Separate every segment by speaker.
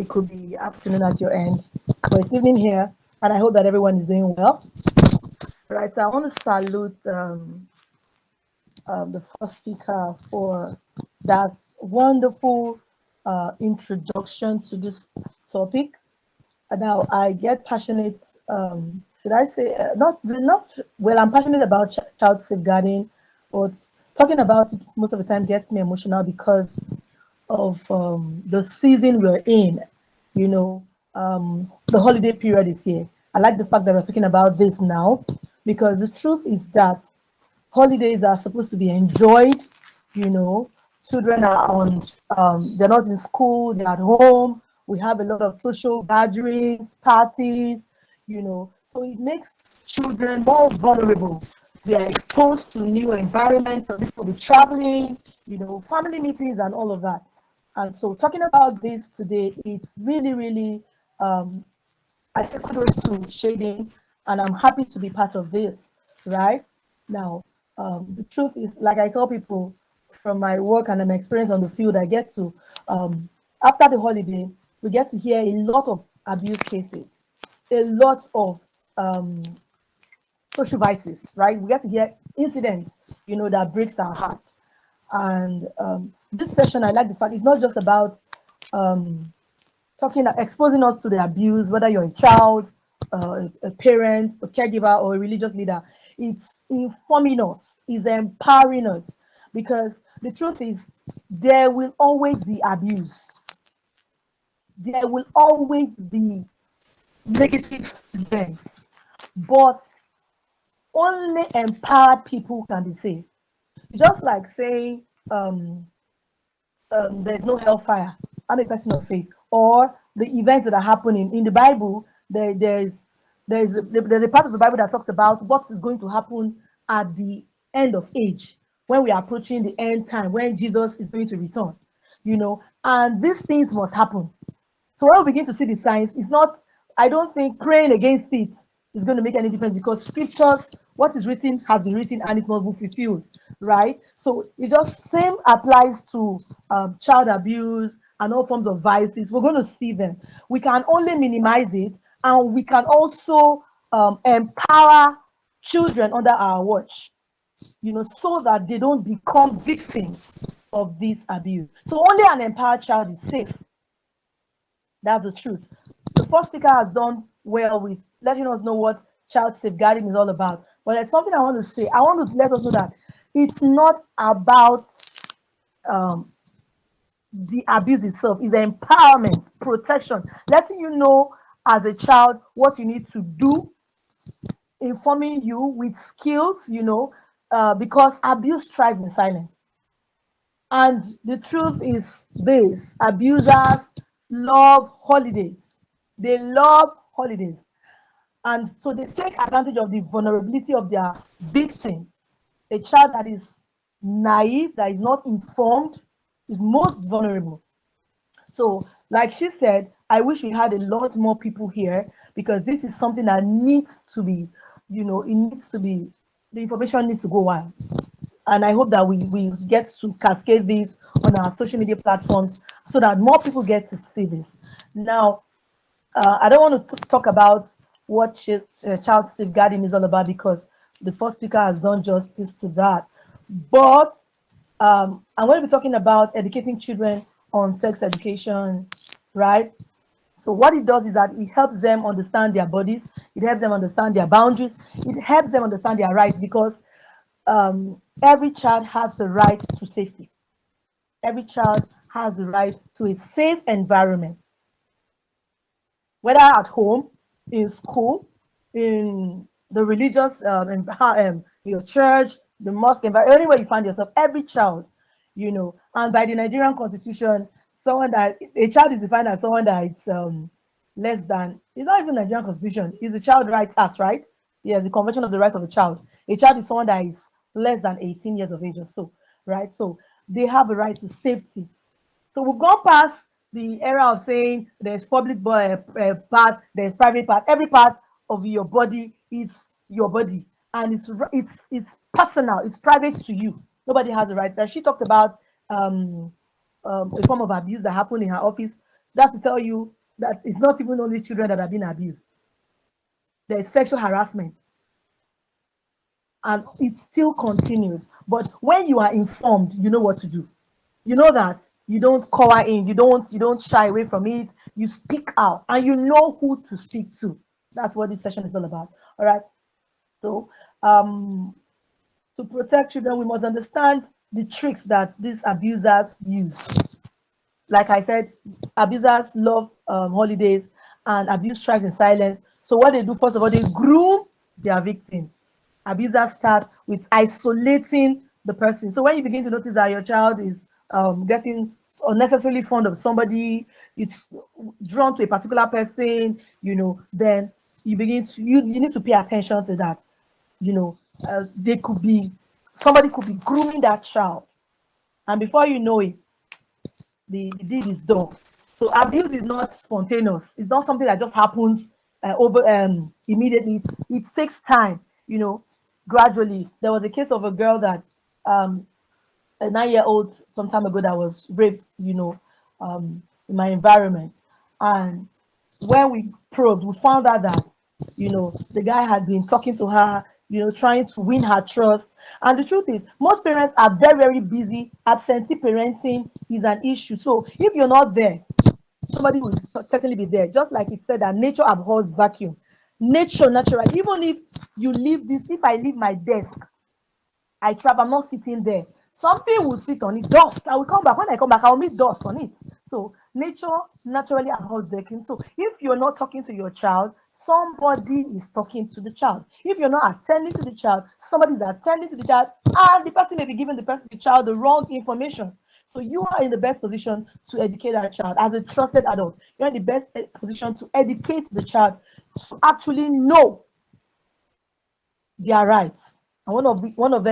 Speaker 1: it could be afternoon at your end, but it's evening here, and I hope that everyone is doing well. Right, so I want to salute the first speaker for that wonderful introduction to this topic. And now I get passionate. Should I say not well? I'm passionate about child safeguarding, but talking about it most of the time gets me emotional because of the season we're in. You know, the holiday period is here. I like the fact that we're talking about this now because the truth is that holidays are supposed to be enjoyed. You know, children are on, they're not in school, they're at home. We have a lot of social gatherings, parties, so it makes children more vulnerable. They are exposed to new environments, so people will be traveling, family meetings and all of that. And so talking about this today, it's really, really, I say kudos to Shading, and I'm happy to be part of this, right? Now, the truth is, like I tell people from my work and my experience on the field, I get to, after the holiday, we get to hear a lot of abuse cases, a lot of social vices, right? We get to hear incidents, that breaks our heart. And this session, I like the fact it's not just about exposing us to the abuse, whether you're a child, a parent, a caregiver, or a religious leader. It's informing us, it's empowering us, because the truth is, there will always be abuse. There will always be negative events, but only empowered people can be saved. Just like saying there's no hellfire. I'm a person of faith. Or the events that are happening in the Bible, there's a part of the Bible that talks about what is going to happen at the end of age, when we are approaching the end time, when Jesus is going to return. And these things must happen. So when we begin to see the signs, it's not, I don't think praying against it is going to make any difference, because scriptures, what is written has been written and it must be fulfilled, right? So it just same applies to child abuse and all forms of vices. We're going to see them. We can only minimize it, and we can also empower children under our watch, so that they don't become victims of this abuse. So only an empowered child is safe. That's the truth. The first speaker has done well with letting us know what child safeguarding is all about. But there's something I want to say. I want to let us know that it's not about the abuse itself. It's empowerment, protection, letting you know as a child what you need to do, informing you with skills, because abuse thrives in silence. And the truth is this: abusers love holidays. They love holidays. And so they take advantage of the vulnerability of their victims. A child that is naive, that is not informed, is most vulnerable. So, like she said, I wish we had a lot more people here, because this is something that needs to be, it needs to be, the information needs to go on. And I hope that we get to cascade this on our social media platforms so that more people get to see this. Now, I don't want to talk about what child safeguarding is all about, because the first speaker has done justice to that. But I'm going to be talking about educating children on sex education, right? So what it does is that it helps them understand their bodies, it helps them understand their boundaries, it helps them understand their rights, because every child has the right to safety. Every child has the right to a safe environment, whether at home, in school, in the religious, your church, the mosque, anywhere you find yourself. Every child, and by the Nigerian Constitution, a child is defined as someone that it's less than. It's not even Nigerian Constitution. It's the Child Rights Act, right? Yes, the Convention of the Rights of the Child. A child is someone that is less than 18 years of age or so, right? So they have a right to safety. So we've gone past the era of saying there's public part, there's private part. Every part of your body is your body, and it's personal, it's private to you. Nobody has the right. That she talked about a form of abuse that happened in her office. That's to tell you that it's not even only children that are being abused. There's sexual harassment, and it still continues. But when you are informed, you know what to do. You know that you don't cover in, you don't shy away from it. You speak out, and you know who to speak to. That's what this session is all about. All right. So, to protect children, we must understand the tricks that these abusers use. Like I said, abusers love holidays, and abuse thrives in silence. So what they do, first of all, they groom their victims. Abusers start with isolating the person. So when you begin to notice that your child is getting unnecessarily fond of somebody, it's drawn to a particular person, then you need to pay attention to that. They could be somebody could be grooming that child, and before you know it, the deed is done. So abuse is not spontaneous. It's not something that just happens over immediately. It takes time, gradually. There was a case of a girl that a 9-year-old some time ago that was raped, in my environment. And when we probed, we found out that, the guy had been talking to her, trying to win her trust. And the truth is, most parents are very, very busy. Absentee parenting is an issue. So if you're not there, somebody will certainly be there. Just like it said that nature abhors vacuum. Nature, naturally, even if you leave this, if I leave my desk, I travel, I'm not sitting there. Something will sit on it, dust. I will come back. When I come back, I will meet dust on it. So nature naturally abhors vacuum. So if you're not talking to your child, somebody is talking to the child. If you're not attending to the child, somebody is attending to the child, and the person may be giving the child the wrong information. So you are in the best position to educate that child as a trusted adult. You're in the best position to educate the child to actually know their rights. And one of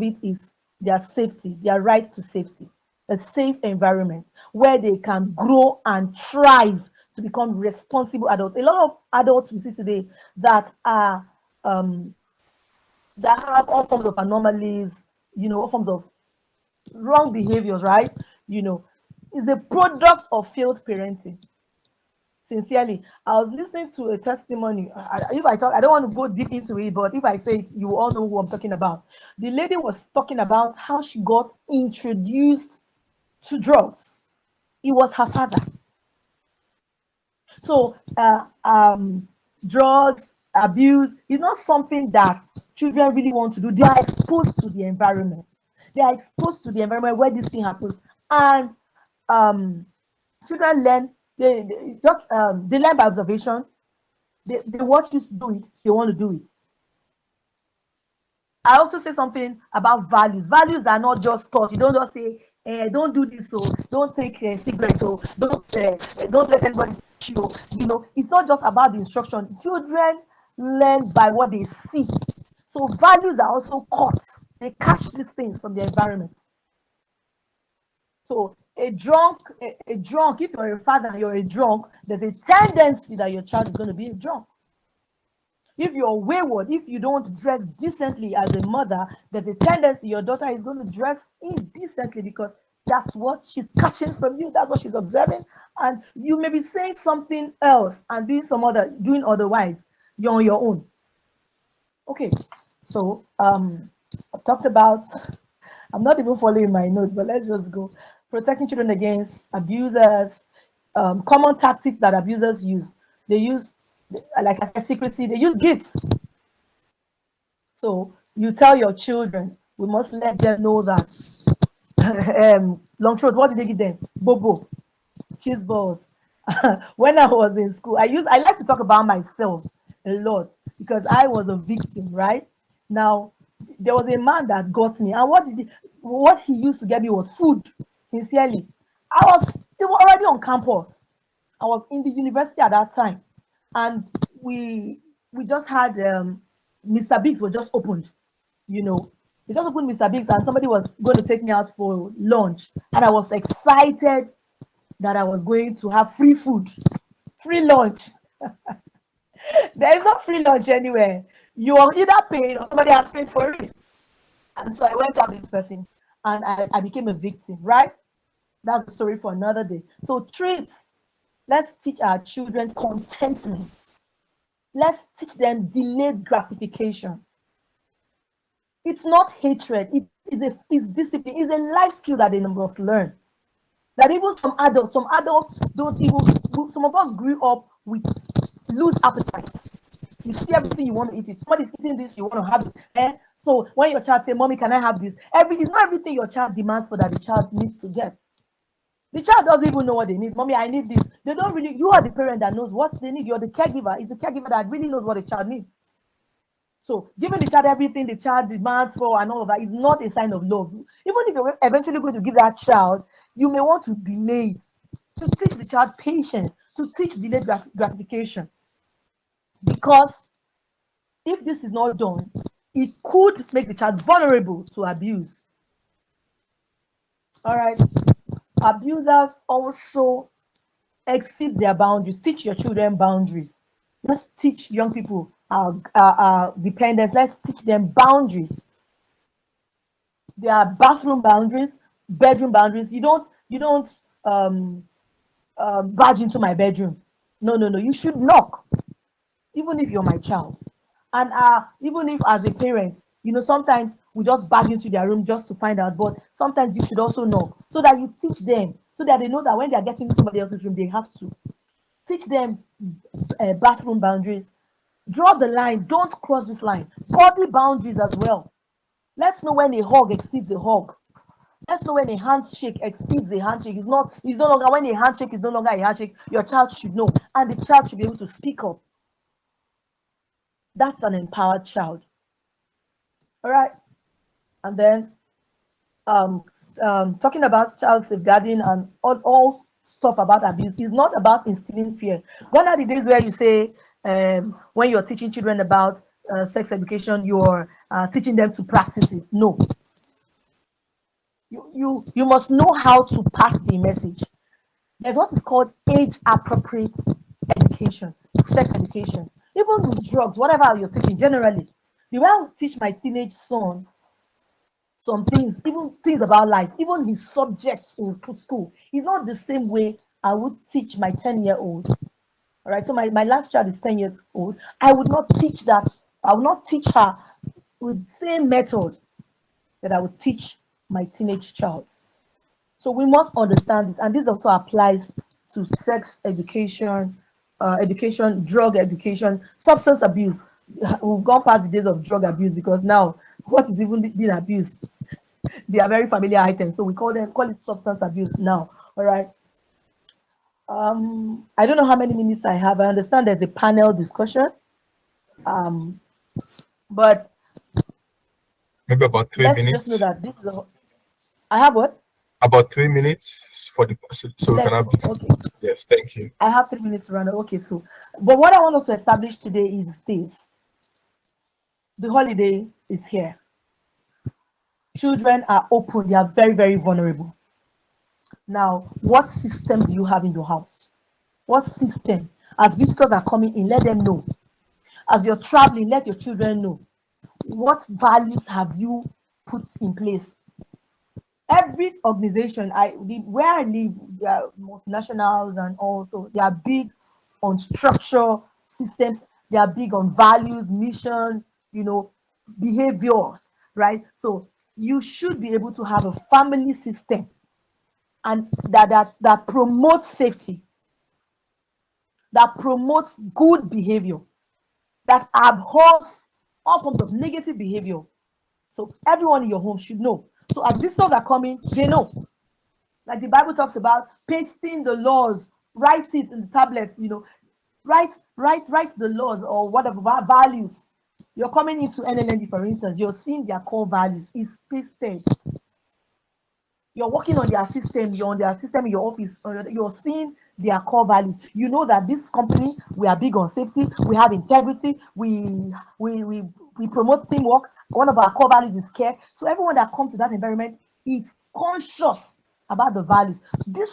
Speaker 1: it is their safety, their right to safety, a safe environment where they can grow and thrive to become responsible adults. A lot of adults we see today that are that have all forms of anomalies, all forms of wrong behaviors, right? Is a product of failed parenting. Sincerely, I was listening to a testimony. If I talk, I don't want to go deep into it, but if I say it, you all know who I'm talking about. The lady was talking about how she got introduced to drugs. It was her father. So, drugs, abuse is not something that children really want to do. They are exposed to the environment. They are exposed to the environment where this thing happens, and children learn. They learn by observation. They watch you do it. They want to do it. I also say something about values. Values are not just taught. You don't just say, don't do this, so don't take a cigarette, so don't let anybody touch you. It's not just about the instruction. Children learn by what they see. So values are also caught. They catch these things from the environment. So a drunk, if you're a father and you're a drunk, there's a tendency that your child is going to be a drunk. If you're wayward, if you don't dress decently as a mother, there's a tendency your daughter is going to dress indecently because that's what she's catching from you. That's what she's observing. And you may be saying something else and doing otherwise. You're on your own. Okay. So I've talked about, I'm not even following my notes, but let's just go. Protecting children against abusers, common tactics that abusers use. They use, like I said, secrecy. They use gifts. So you tell your children, we must let them know that long throat, what did they give them? Bobo, cheese balls. When I was in school, I like to talk about myself a lot because I was a victim, right? Now there was a man that got me, and what he used to get me was food. Sincerely, it was already on campus. I was in the university at that time, and we just had Mr. Biggs was just opened. They just opened Mr. Biggs, and somebody was going to take me out for lunch, and I was excited that I was going to have free food, free lunch. There is no free lunch anywhere. You are either paid or somebody has paid for it. And so I went out with this person, and I became a victim, right? That's a story for another day. So treats Let's teach our children contentment. Let's teach them delayed gratification. It's not hatred, it's discipline, it's a life skill that they must learn. That even some adults don't even, some of us grew up with loose appetite. You see everything you want to eat it. Somebody's eating this, you want to have it. So when your child say, "Mommy, can I have this?" It's not everything your child demands for that the child needs to get. The child doesn't even know what they need. "Mommy, I need this." They don't really, you are the parent that knows what they need. You're the caregiver. It's the caregiver that really knows what the child needs. So giving the child everything the child demands for and all of that is not a sign of love. Even if you're eventually going to give that child, you may want to delay it, to teach the child patience, to teach delayed gratification. Because if this is not done, it could make the child vulnerable to abuse. All right. Abusers also exceed their boundaries. Teach your children boundaries. Let's teach young people our dependence. Let's teach them boundaries. There are bathroom boundaries, bedroom boundaries. You don't barge into my bedroom. No, no, no. You should knock, even if you're my child. And even if as a parent, sometimes we just barge into their room just to find out. But sometimes you should also knock, so that you teach them, so that they know that when they are getting into somebody else's room, they have to teach them bathroom boundaries. Draw the line. Don't cross this line. Body boundaries as well. Let's know when a hug exceeds a hug. Let's know when a handshake exceeds a handshake. It's no longer, when a handshake is no longer a handshake. Your child should know, and the child should be able to speak up. That's an empowered child. All right. And then talking about child safeguarding and all stuff about abuse is not about instilling fear. Gone are the days where you say, when you're teaching children about sex education, you're teaching them to practice it. No. You must know how to pass the message. There's what is called age appropriate education, sex education. Even with drugs, whatever you're teaching, generally, the way I would teach my teenage son some things, even things about life, even his subjects in school, is not the same way I would teach my 10-year-old. All right, so my last child is 10 years old. I would not teach that. I would not teach her with the same method that I would teach my teenage child. So we must understand this, and this also applies to sex education, drug education, substance abuse. We've gone past the days of drug abuse, because now what is even being abused? They are very familiar items, so we call it substance abuse now. All right. I don't know how many minutes I have. I understand there's a panel discussion, but
Speaker 2: maybe about 3
Speaker 1: let's
Speaker 2: minutes.
Speaker 1: just know that this is I have what?
Speaker 2: About 3 minutes for the so we can have.
Speaker 1: Okay.
Speaker 2: Yes, thank you.
Speaker 1: I have 3 minutes to run. Okay, so but what I want us to establish today is this: the holiday is here. Children are open, they are very, very vulnerable. Now, what system do you have in your house? What system? As visitors are coming in, let them know. As you're traveling, let your children know. What values have you put in place? Every organization, where I live, there are multinationals, and also they are big on structure, systems. They are big on values, mission, behaviors, right? So you should be able to have a family system, and that promotes safety, that promotes good behavior, that abhors all forms of negative behavior. So everyone in your home should know. So as visitors are coming, they know. Like the Bible talks about pasting the laws, write it in the tablets, write the laws or whatever values. You're coming into NLND, for instance, you're seeing their core values. It's pasted. You're working on their system, you're on their system in your office, you're seeing their core values. You know that this company, we are big on safety, we have integrity, we promote teamwork. One of our core values is care. So everyone that comes to that environment is conscious about the values. This